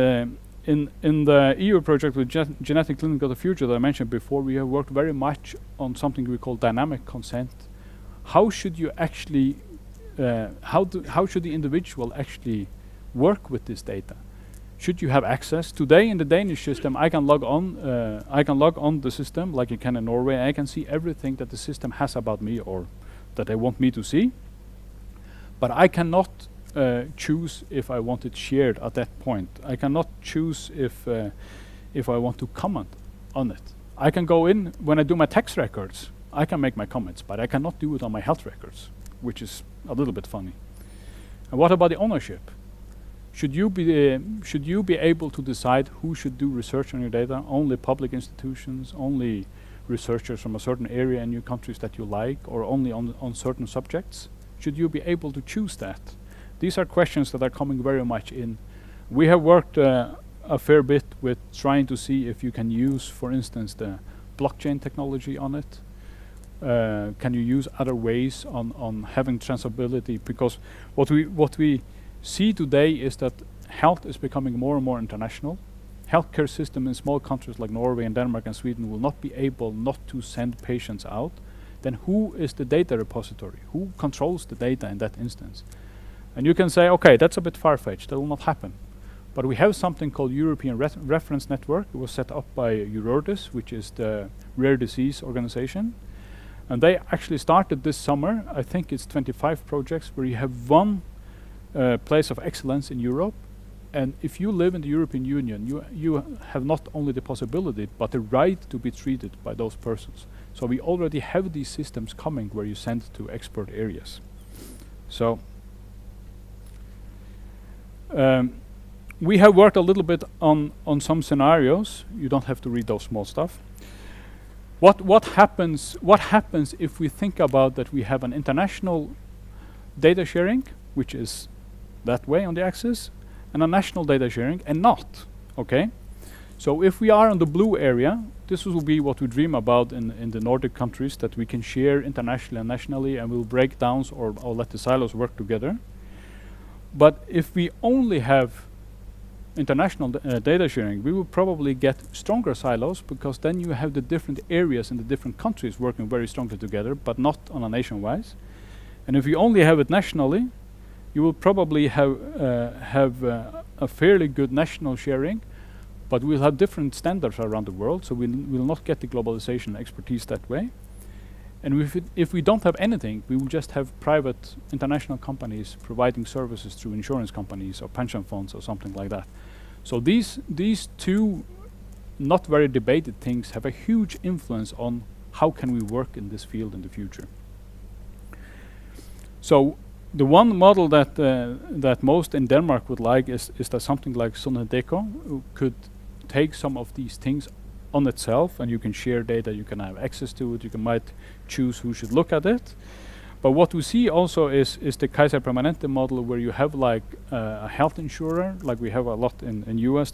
C: in the EU project with Genetic Clinic of the Future that I mentioned before, we have worked very much on something we call dynamic consent. How should you actually, how should the individual actually work with this data? Should you have access? Today in the Danish system, I can log on the system like you can in Norway. I can see everything that the system has about me or that they want me to see. But I cannot choose if I want it shared at that point. I cannot choose if I want to comment on it. I can go in when I do my tax records. I can make my comments, but I cannot do it on my health records, which is a little bit funny. And what about the ownership? Should you be able to decide who should do research on your data? Only public institutions, only researchers from a certain area in your countries that you like, or only on certain subjects? Should you be able to choose that? These are questions that are coming very much in. We have worked a fair bit with trying to see if you can use, for instance, the blockchain technology on it. Can you use other ways on having transferability? Because what we see today is that health is becoming more and more international. Healthcare system in small countries like Norway and Denmark and Sweden will not be able not to send patients out. Then who is the data repository? Who controls the data in that instance? And you can say, okay, that's a bit far-fetched, that will not happen. But we have something called European Reference Network. It was set up by Eurordis, which is the rare disease organization. And they actually started this summer, I think it's 25 projects, where you have one place of excellence in Europe. And if you live in the European Union, you have not only the possibility, but the right to be treated by those persons. So we already have these systems coming where you send to expert areas. So we have worked a little bit on some scenarios. You don't have to read those small stuff. What happens if we think about that we have an international data sharing, which is that way on the axis, and a national data sharing, and not, okay? So if we are in the blue area, this will be what we dream about in the Nordic countries, that we can share internationally and nationally, and we'll break down or let the silos work together. But if we only have international data sharing, we will probably get stronger silos, because then you have the different areas in the different countries working very strongly together, but not on a nation-wise. And if you only have it nationally, you will probably have a fairly good national sharing, but we'll have different standards around the world, so we'll not get the globalization expertise that way. And if we don't have anything, we will just have private international companies providing services through insurance companies or pension funds or something like that. So these two not very debated things have a huge influence on how can we work in this field in the future. So the one model that most in Denmark would like is that something like Decode could take some of these things on itself, and you can share data, you can have access to it, you might choose who should look at it. But what we see also is the Kaiser Permanente model, where you have like a health insurer, like we have a lot in US.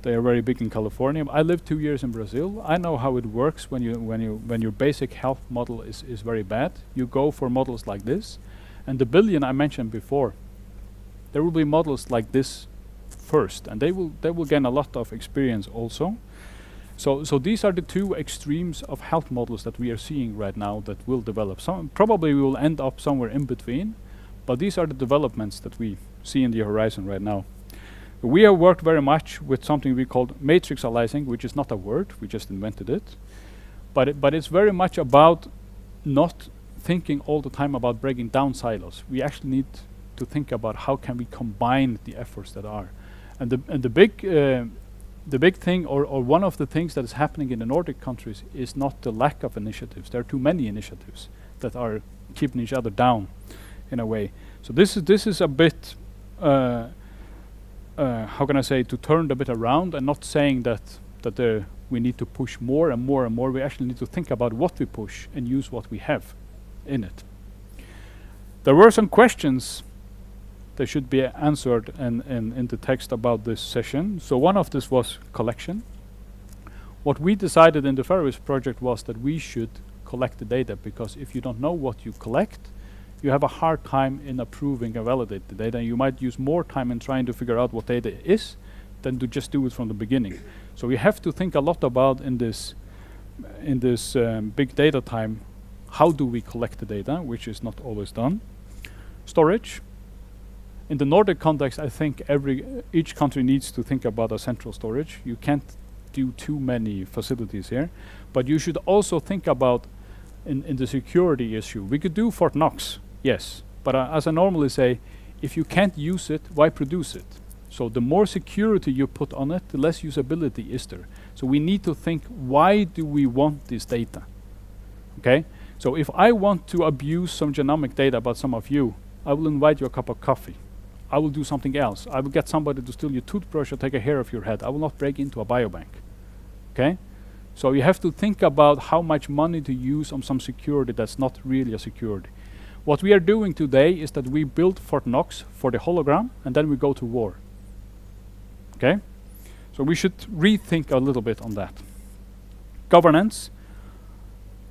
C: They are very big in California. I lived 2 years in Brazil. I know how it works when your basic health model is very bad. You go for models like this, and the billion I mentioned before, there will be models like this first, and they will gain a lot of experience also. So these are the two extremes of health models that we are seeing right now that will develop. Probably we will end up somewhere in between, but these are the developments that we see in the horizon right now. We have worked very much with something we called matrix aliasing, which is not a word, we just invented it. But it's very much about not thinking all the time about breaking down silos. We actually need to think about how can we combine the efforts that are. And the big thing, or one of the things that is happening in the Nordic countries, is not the lack of initiatives. There are too many initiatives that are keeping each other down, in a way. So this is a bit, how can I say, to turn a bit around, and not saying that we need to push more and more and more. We actually need to think about what we push and use what we have in it. There were some questions that should be answered in the text about this session. So one of this was collection. What we decided in the Faroese project was that we should collect the data, because if you don't know what you collect, you have a hard time in approving and validate the data. You might use more time in trying to figure out what data is than to just do it from the beginning. So we have to think a lot about in this big data time, how do we collect the data, which is not always done. Storage. In the Nordic context, I think each country needs to think about a central storage. You can't do too many facilities here, but you should also think about in the security issue. We could do Fort Knox, yes, but as I normally say, if you can't use it, why produce it? So the more security you put on it, the less usability is there. So we need to think, why do we want this data? Okay, so if I want to abuse some genomic data about some of you, I will invite you a cup of coffee. I will do something else. I will get somebody to steal your toothbrush or take a hair off your head. I will not break into a biobank. Okay? So you have to think about how much money to use on some security that's not really a security. What we are doing today is that we build Fort Knox for the hologram, and then we go to war. Okay? So we should rethink a little bit on that. Governance.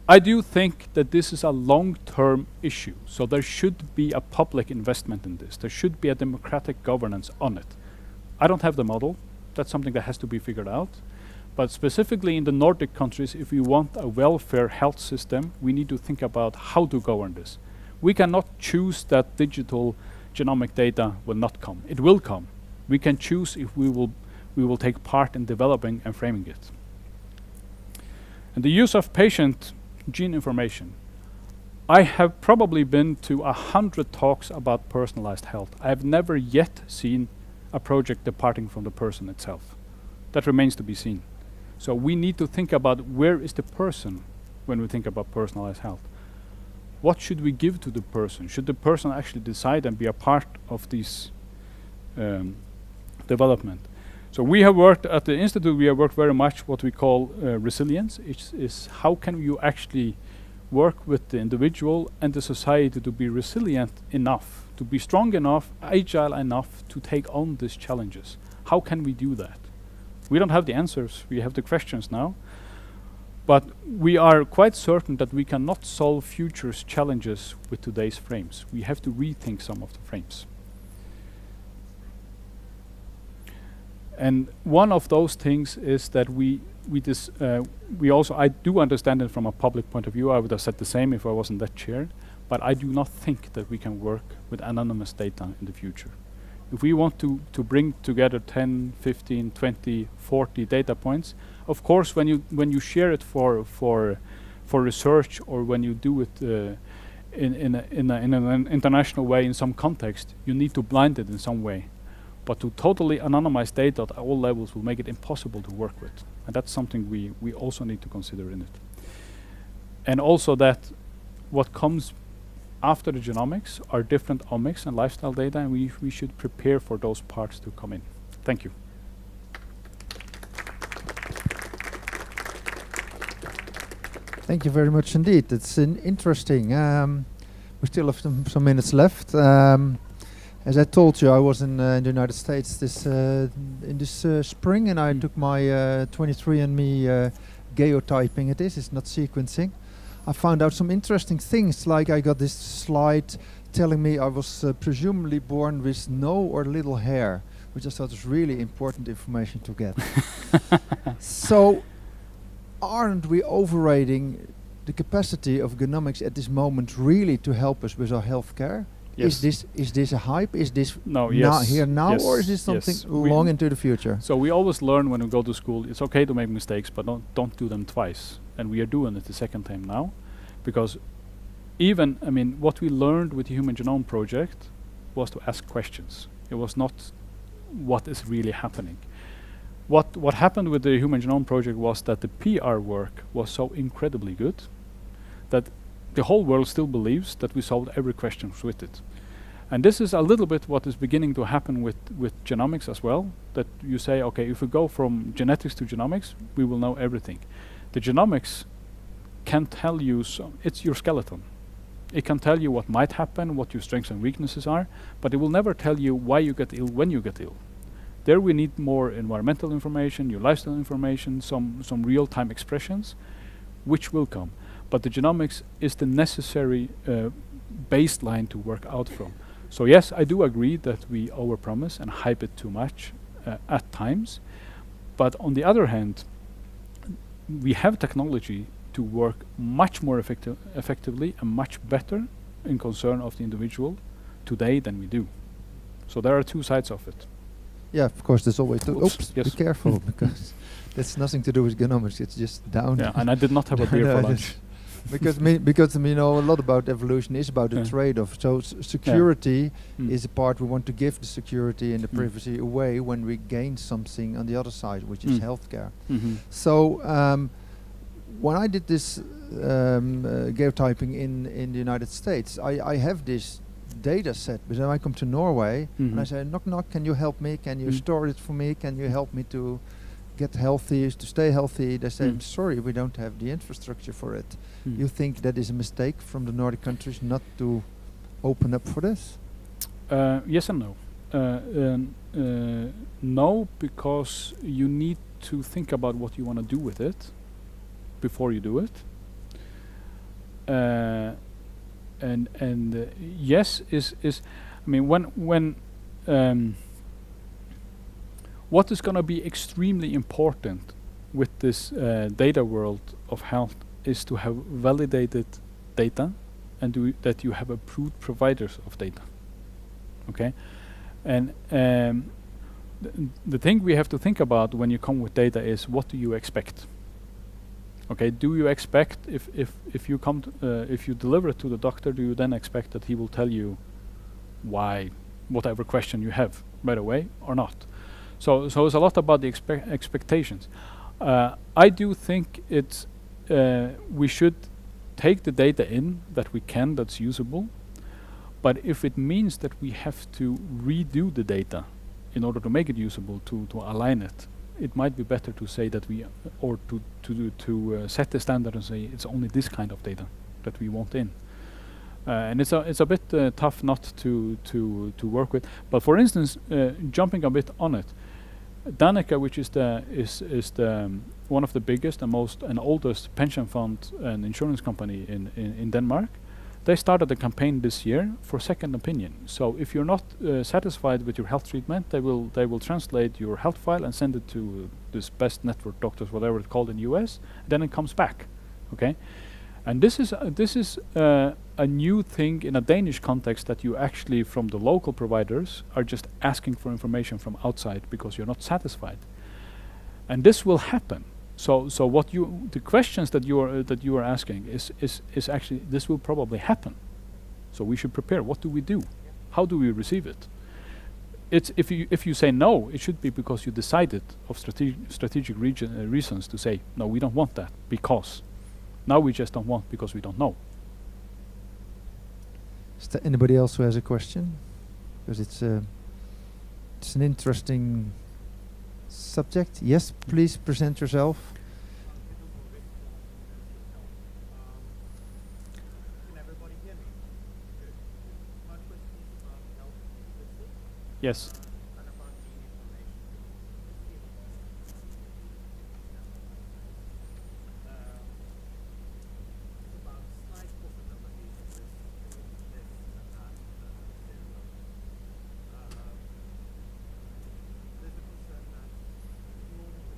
C: I do think that this is a long-term issue, so there should be a public investment in this. There should be a democratic governance on it. I don't have the model. That's something that has to be figured out. But specifically in the Nordic countries, if we want a welfare health system, we need to think about how to govern this. We cannot choose that digital genomic data will not come. It will come. We can choose if we will take part in developing and framing it. And the use of patient gene information. I have probably been to 100 talks about personalized health. I have never yet seen a project departing from the person itself. That remains to be seen. So we need to think about where is the person when we think about personalized health. What should we give to the person? Should the person actually decide and be a part of this development? So we have worked at the Institute, we have worked very much what we call resilience. Is how can you actually work with the individual and the society to be resilient enough, to be strong enough, agile enough to take on these challenges? How can we do that? We don't have the answers, we have the questions now. But we are quite certain that we cannot solve future's challenges with today's frames. We have to rethink some of the frames. And one of those things is that we also, I do understand it from a public point of view. I would have said the same if I wasn't that chair. But I do not think that we can work with anonymous data in the future. If we want to bring together 10, 15, 20, 40 data points, of course, when you share it for research, or when you do it in an international way in some context, you need to blind it in some way. But to totally anonymize data at all levels will make it impossible to work with, and that's something we also need to consider in it. And also that what comes after the genomics are different omics and lifestyle data, and we should prepare for those parts to come in. Thank you.
B: Thank you very much indeed. It's interesting. We still have some minutes left. As I told you, I was in the United States in this spring, and I took my 23andMe geotyping. It's not sequencing. I found out some interesting things, like I got this slide telling me I was presumably born with no or little hair, which I thought was really important information to get. So, aren't we overrating the capacity of genomics at this moment really to help us with our healthcare?
C: Yes.
B: Is this a hype? Is this
C: yes,
B: or is this something long into the future?
C: So we always learn when we go to school, it's okay to make mistakes, but don't do them twice. And we are doing it the second time now, because what we learned with the Human Genome Project was to ask questions. It was not what is really happening. What happened with the Human Genome Project was that the PR work was so incredibly good that the whole world still believes that we solved every question with it. And this is a little bit what is beginning to happen with genomics as well, that you say, okay, if we go from genetics to genomics, we will know everything. The genomics can tell you, it's your skeleton. It can tell you what might happen, what your strengths and weaknesses are, but it will never tell you why you get ill when you get ill. There we need more environmental information, your lifestyle information, some real-time expressions, which will come. But the genomics is the necessary baseline to work out from. So yes, I do agree that we overpromise and hype it too much at times. But on the other hand, we have technology to work much more effectively and much better in concern of the individual today than we do. So there are two sides of it.
B: Yeah, of course, there's always
C: Oops,
B: be
C: yes.
B: careful, because that's nothing to do with genomics. It's just down.
C: Yeah, and I did not have a beer for lunch.
B: because we know a lot about evolution is about the trade-off. So security is a part we want to give the security and the privacy away when we gain something on the other side, which is healthcare. So when I did this geotyping in the United States, I have this data set, but then I come to Norway and I say, knock knock, can you help me? Can you store it for me? Can you help me to get healthy, to stay healthy? They say, I'm sorry, we don't have the infrastructure for it. You think that is a mistake from the Nordic countries not to open up for this?
C: Yes and no. No, because you need to think about what you want to do with it before you do it. And yes is I mean when what is going to be extremely important with this data world of health is to have validated data and that you have approved providers of data. Okay, and the thing we have to think about when you come with data is what do you expect? Okay, do you expect if you come if you deliver it to the doctor, do you then expect that he will tell you why whatever question you have right away or not? So it's a lot about the expectations. I do think it's we should take the data in that we can, that's usable, but if it means that we have to redo the data in order to make it usable, to align it, it might be better to say that we or to set the standard and say it's only this kind of data that we want in. And it's a bit tough not to work with. But for instance, jumping a bit on it, Danica, which is the one of the biggest and most and oldest pension fund and insurance company in Denmark, they started a campaign this year for second opinion. So if you're not satisfied with your health treatment, they will translate your health file and send it to this best network doctors, whatever it's called in US. Then it comes back, okay. And this is a new thing in a Danish context, that you actually from the local providers are just asking for information from outside because you're not satisfied, and this will happen. So what the questions that you are asking is actually this will probably happen. So we should prepare. What do we do? How do we receive it? It's if you say no, it should be because you decided of strategic reasons to say no, we don't want that because. Now we just don't want because we don't know.
B: Is there anybody else who has a question? Because it's an interesting subject. Yes, please present yourself.
D: Can everybody hear me? Good. My question is about health literacy.
C: Yes.
D: And about the information. It's about slight possibilities of this and that syndrome. There's a concern that normally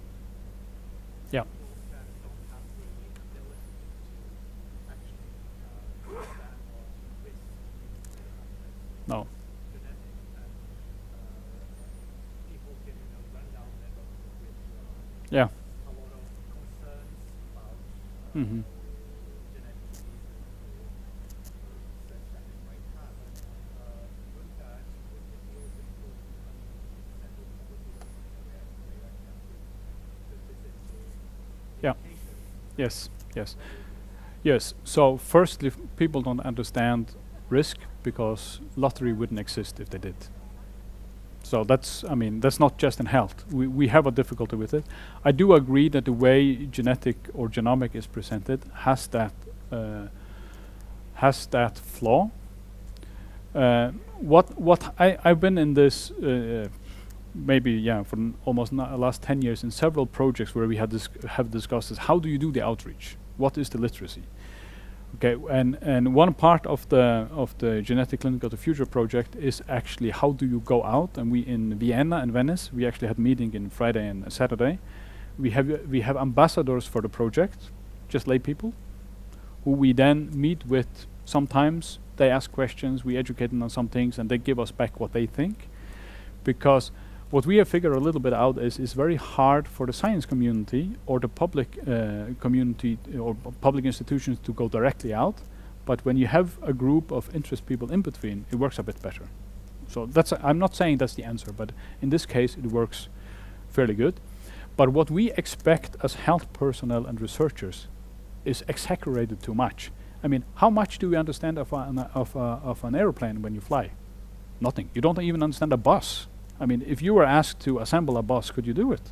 C: Yeah.
D: people that don't have the ability to actually understand or risk access
C: No.
D: genetics and people can run down their doctor with
C: Yeah.
D: a lot of concerns about
C: Mm-hmm.
D: genetic diseases or such that it might have. And wouldn't it be also important that the policies where they actually put this into
C: Yeah.
D: education?
C: Yes. Yes. Yes. So firstly, people don't understand risk because lottery wouldn't exist if they did. So that's not just in health. We have a difficulty with it. I do agree that the way genetic or genomic is presented has that flaw. I've been in this for almost last 10 years in several projects where we have discussed this. How do you do the outreach? What is the literacy? Okay, and one part of the Genetic Clinic of the Future project is actually how do you go out, and we in Vienna and Venice, we actually had meeting in Friday and Saturday. We have ambassadors for the project, just lay people, who we then meet with. Sometimes they ask questions, we educate them on some things, and they give us back what they think. Because what we have figured a little bit out is it's very hard for the science community or the public community or public institutions to go directly out. But when you have a group of interest people in between, it works a bit better. So I'm not saying that's the answer, but in this case it works fairly good. But what we expect as health personnel and researchers is exaggerated too much. I mean, how much do we understand of an airplane when you fly? Nothing. You don't even understand a bus. I mean, if you were asked to assemble a bus, could you do it?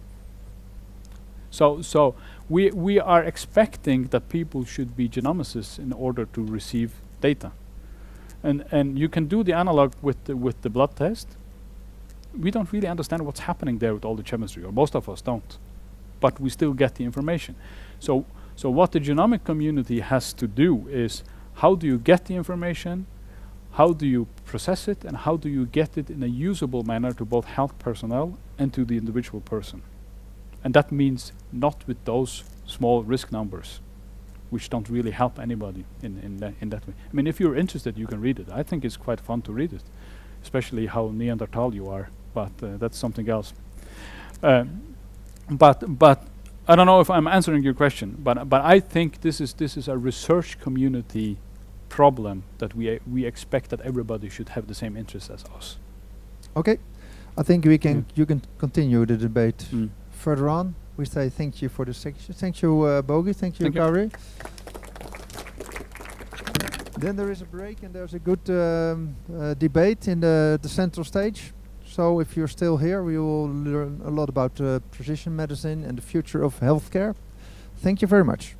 C: So we are expecting that people should be genomicists in order to receive data. And you can do the analog with the blood test. We don't really understand what's happening there with all the chemistry, or most of us don't, but we still get the information. So what the genomic community has to do is, how do you get the information, how do you process it, and how do you get it in a usable manner to both health personnel and to the individual person? And that means not with those small risk numbers, which don't really help anybody in that way. I mean, if you're interested, you can read it. I think it's quite fun to read it, especially how Neanderthal you are, but that's something else. But I don't know if I'm answering your question, but I think this is a research community problem that we expect that everybody should have the same interest as us.
B: Okay, I think we can. You can continue the debate
C: Mm.
B: further on. We say thank you for the section. Thank you, Bogi. Thank you, Kari. Then there is a break, and there's a good debate in the central stage. So if you're still here, we will learn a lot about precision medicine and the future of healthcare. Thank you very much.